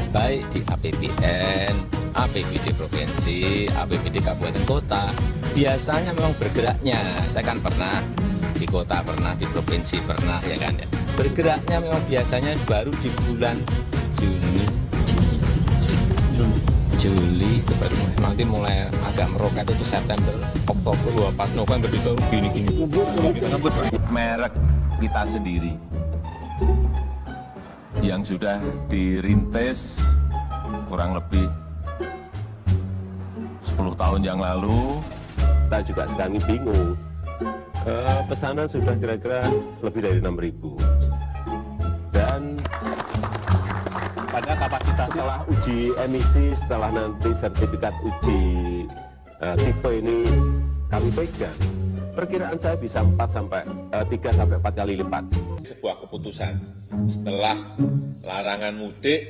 baik di APBN, APBD provinsi, APBD kabupaten kota, biasanya memang bergeraknya. Saya kan pernah di kota, pernah di provinsi, pernah ya kan ya. Bergeraknya memang biasanya baru di bulan Juli, nanti mulai agak meroket itu September, Oktober, pas November bisa gini-gini. Merek kita sendiri yang sudah dirintis kurang lebih 10 tahun yang lalu. Kita juga sekarang bingung. Pesanan sudah kira-kira lebih dari 6.000. Dan pada kapasitas setelah uji emisi, setelah nanti sertifikat uji tipe ini kami pegang, perkiraan saya bisa 3 sampai 4 kali lipat. Sebuah keputusan setelah larangan mudik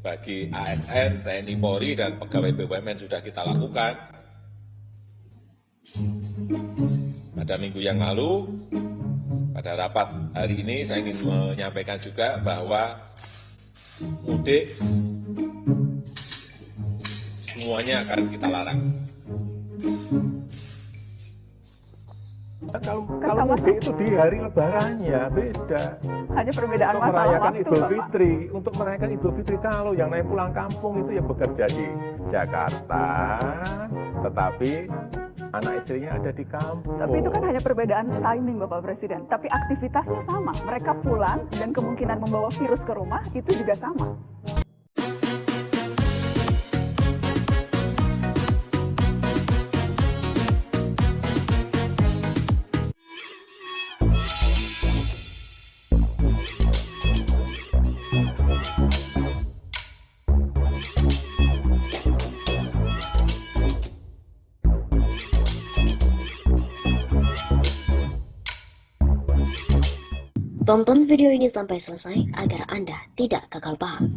bagi ASN, TNI Polri, dan pegawai BUMN sudah kita lakukan. Pada minggu yang lalu, pada rapat hari ini saya ingin menyampaikan juga bahwa mudik semuanya akan kita larang. Kalau mudik itu di hari lebarannya beda. Hanya perbedaan Untuk masalah merayakan waktu, Idul Bapak. Fitri, untuk merayakan Idul Fitri kalau yang naik pulang kampung itu ya bekerja di Jakarta, tetapi anak istrinya ada di kampung. Tapi itu kan hanya perbedaan timing, Bapak Presiden. Tapi aktivitasnya sama. Mereka pulang dan kemungkinan membawa virus ke rumah itu juga sama. Tonton video ini sampai selesai agar Anda tidak gagal paham.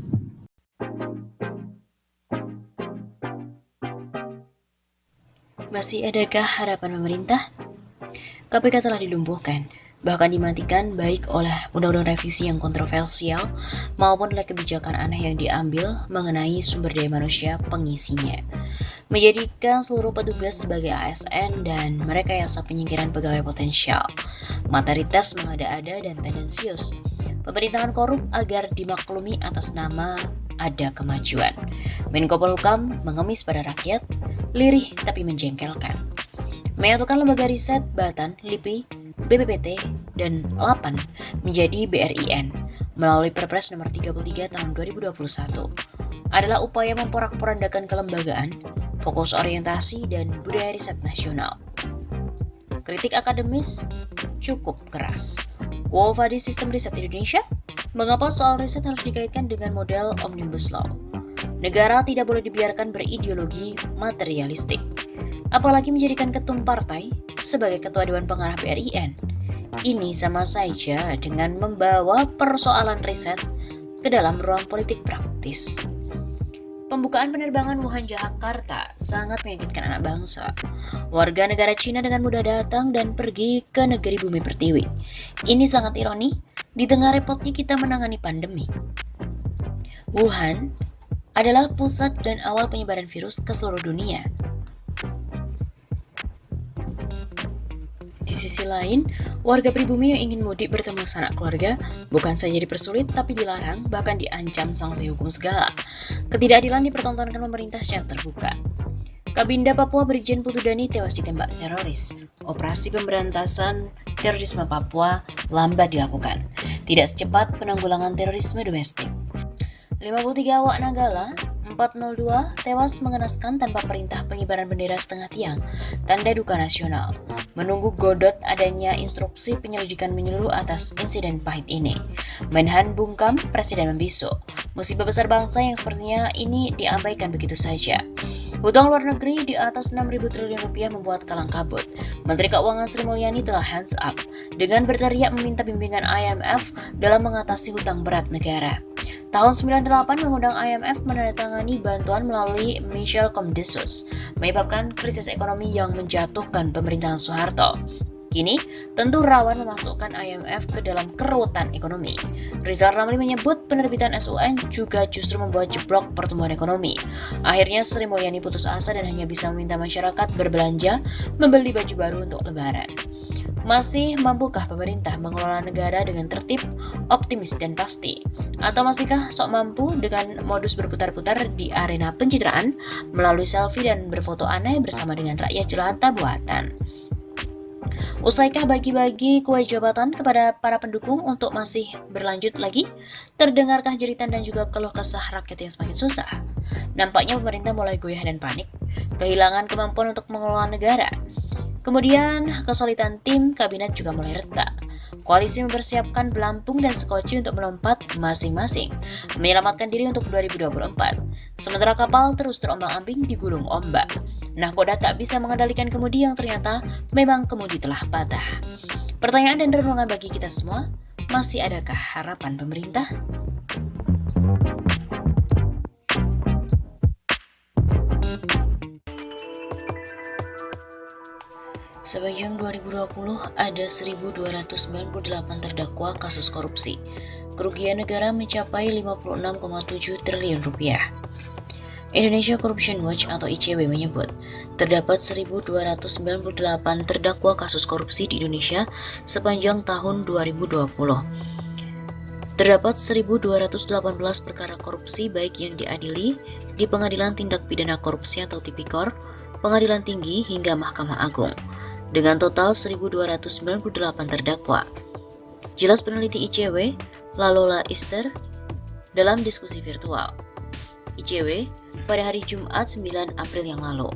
Masih adakah harapan pemerintah? KPK telah dilumpuhkan, bahkan dimatikan baik oleh undang-undang revisi yang kontroversial maupun oleh kebijakan aneh yang diambil mengenai sumber daya manusia pengisinya, menjadikan seluruh petugas sebagai ASN dan merekayasa penyingkiran pegawai potensial, materi tes mengada-ada dan tendensius, pemerintahan korup agar dimaklumi atas nama ada kemajuan. Menko Polhukam mengemis pada rakyat, lirih tapi menjengkelkan. Menyatukan lembaga riset Batan, LIPI, BPPT, dan LAPAN menjadi BRIN melalui Perpres nomor 33 tahun 2021 adalah upaya memporak-porandakan kelembagaan, fokus orientasi, dan budaya riset nasional. Kritik akademis cukup keras. Quo vadis sistem riset Indonesia? Mengapa soal riset harus dikaitkan dengan model Omnibus Law? Negara tidak boleh dibiarkan berideologi materialistik, apalagi menjadikan ketum partai sebagai ketua Dewan Pengarah BRIN. Ini sama saja dengan membawa persoalan riset ke dalam ruang politik praktis. Pembukaan penerbangan Wuhan-Jakarta sangat menyakitkan anak bangsa. Warga negara Cina dengan mudah datang dan pergi ke negeri bumi pertiwi. Ini sangat ironi di tengah repotnya kita menangani pandemi. Wuhan adalah pusat dan awal penyebaran virus ke seluruh dunia. Di sisi lain, warga pribumi yang ingin mudik bertemu sanak keluarga bukan saja dipersulit tapi dilarang, bahkan diancam sanksi hukum segala. Ketidakadilan dipertontonkan pemerintah secara terbuka. Kabinda Papua Brigjen Putu Dani tewas ditembak teroris. Operasi pemberantasan terorisme Papua lambat dilakukan. Tidak secepat penanggulangan terorisme domestik. 53 awak Nanggala 402 tewas mengenaskan tanpa perintah pengibaran bendera setengah tiang, tanda duka nasional. Menunggu godot adanya instruksi penyelidikan menyeluruh atas insiden pahit ini. Menhan bungkam, Presiden membisu. Musibah besar bangsa yang sepertinya ini diabaikan begitu saja. Hutang luar negeri di atas 6.000 triliun rupiah membuat kalang kabut. Menteri Keuangan Sri Mulyani telah hands up dengan berteriak meminta bimbingan IMF dalam mengatasi hutang berat negara. Tahun 98 mengundang IMF menandatangani bantuan melalui Michel Comdesus, menyebabkan krisis ekonomi yang menjatuhkan pemerintahan Soeharto. Kini, tentu rawan memasukkan IMF ke dalam kerutan ekonomi. Rizal Ramli menyebut penerbitan SUN juga justru membuat jeblok pertumbuhan ekonomi. Akhirnya Sri Mulyani putus asa dan hanya bisa meminta masyarakat berbelanja membeli baju baru untuk Lebaran. Masih mampukah pemerintah mengelola negara dengan tertib, optimis, dan pasti? Atau masihkah sok mampu dengan modus berputar-putar di arena pencitraan melalui selfie dan berfoto aneh bersama dengan rakyat jelata buatan? Usaikah bagi-bagi kue jabatan kepada para pendukung untuk masih berlanjut lagi? Terdengarkah jeritan dan juga keluh kesah rakyat yang semakin susah? Nampaknya pemerintah mulai goyah dan panik, kehilangan kemampuan untuk mengelola negara. Kemudian, kesulitan tim kabinet juga mulai retak. Koalisi mempersiapkan belampung dan sekoci untuk melompat masing-masing, menyelamatkan diri untuk 2024. Sementara kapal terus terombang-ambing di gulung ombak. Nahkoda tak bisa mengendalikan kemudi yang ternyata memang kemudi telah patah. Pertanyaan dan renungan bagi kita semua, masih adakah harapan pemerintah? Sepanjang 2020 ada 1.298 terdakwa kasus korupsi. Kerugian negara mencapai 56,7 triliun rupiah. Indonesia Corruption Watch atau ICW menyebut, terdapat 1.298 terdakwa kasus korupsi di Indonesia sepanjang tahun 2020. Terdapat 1.218 perkara korupsi baik yang diadili di Pengadilan Tindak Pidana Korupsi atau Tipikor, Pengadilan Tinggi hingga Mahkamah Agung, dengan total 1.298 terdakwa. Jelas peneliti ICW, Lalola Ister, dalam diskusi virtual. ICW pada hari Jumat 9 April yang lalu.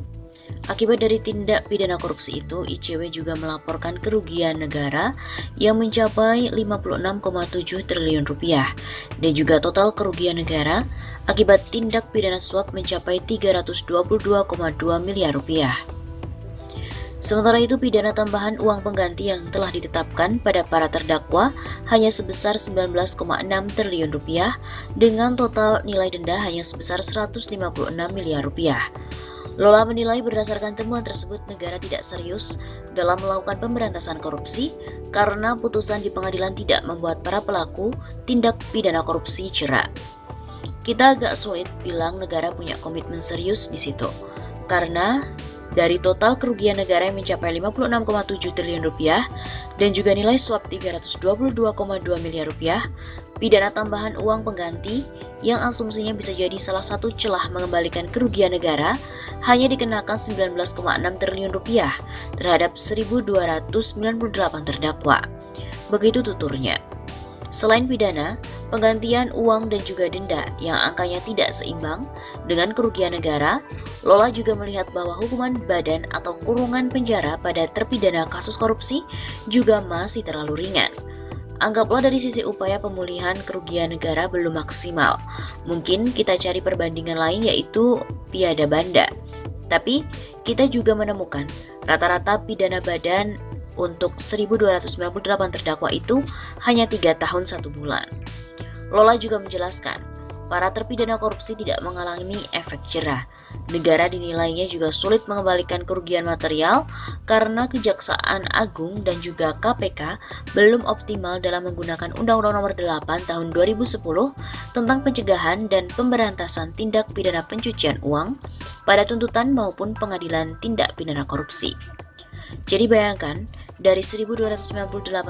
Akibat dari tindak pidana korupsi itu, ICW juga melaporkan kerugian negara yang mencapai 56,7 triliun rupiah dan juga total kerugian negara akibat tindak pidana suap mencapai 322,2 miliar rupiah. Sementara itu, pidana tambahan uang pengganti yang telah ditetapkan pada para terdakwa hanya sebesar 19,6 triliun rupiah dengan total nilai denda hanya sebesar 156 miliar rupiah. Lola menilai berdasarkan temuan tersebut negara tidak serius dalam melakukan pemberantasan korupsi karena putusan di pengadilan tidak membuat para pelaku tindak pidana korupsi jera. Kita agak sulit bilang negara punya komitmen serius di situ, karena dari total kerugian negara yang mencapai 56,7 triliun rupiah dan juga nilai suap 322,2 miliar rupiah, pidana tambahan uang pengganti yang asumsinya bisa jadi salah satu celah mengembalikan kerugian negara hanya dikenakan 19,6 triliun rupiah terhadap 1.298 terdakwa. Begitu tuturnya. Selain pidana, penggantian uang dan juga denda yang angkanya tidak seimbang dengan kerugian negara, Lola juga melihat bahwa hukuman badan atau kurungan penjara pada terpidana kasus korupsi juga masih terlalu ringan. Anggaplah dari sisi upaya pemulihan kerugian negara belum maksimal. Mungkin kita cari perbandingan lain yaitu piada banda. Tapi kita juga menemukan rata-rata pidana badan untuk 1.298 terdakwa itu hanya 3 tahun 1 bulan. Lola juga menjelaskan, para terpidana korupsi tidak mengalami efek jera. Negara dinilainya juga sulit mengembalikan kerugian material karena Kejaksaan Agung dan juga KPK belum optimal dalam menggunakan Undang-Undang Nomor 8 Tahun 2010 tentang pencegahan dan pemberantasan tindak pidana pencucian uang pada tuntutan maupun pengadilan tindak pidana korupsi. Jadi bayangkan, dari 1.298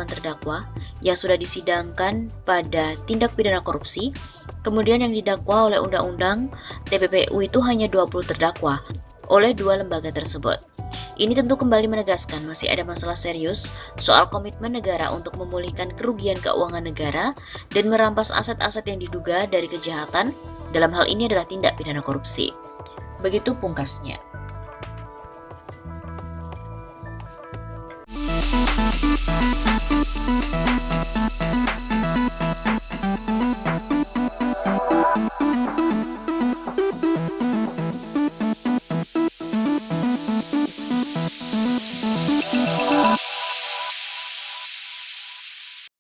terdakwa yang sudah disidangkan pada tindak pidana korupsi, kemudian yang didakwa oleh Undang-Undang TPPU itu hanya 20 terdakwa oleh 2 lembaga tersebut. Ini tentu kembali menegaskan masih ada masalah serius soal komitmen negara untuk memulihkan kerugian keuangan negara dan merampas aset-aset yang diduga dari kejahatan, dalam hal ini adalah tindak pidana korupsi. Begitu pungkasnya.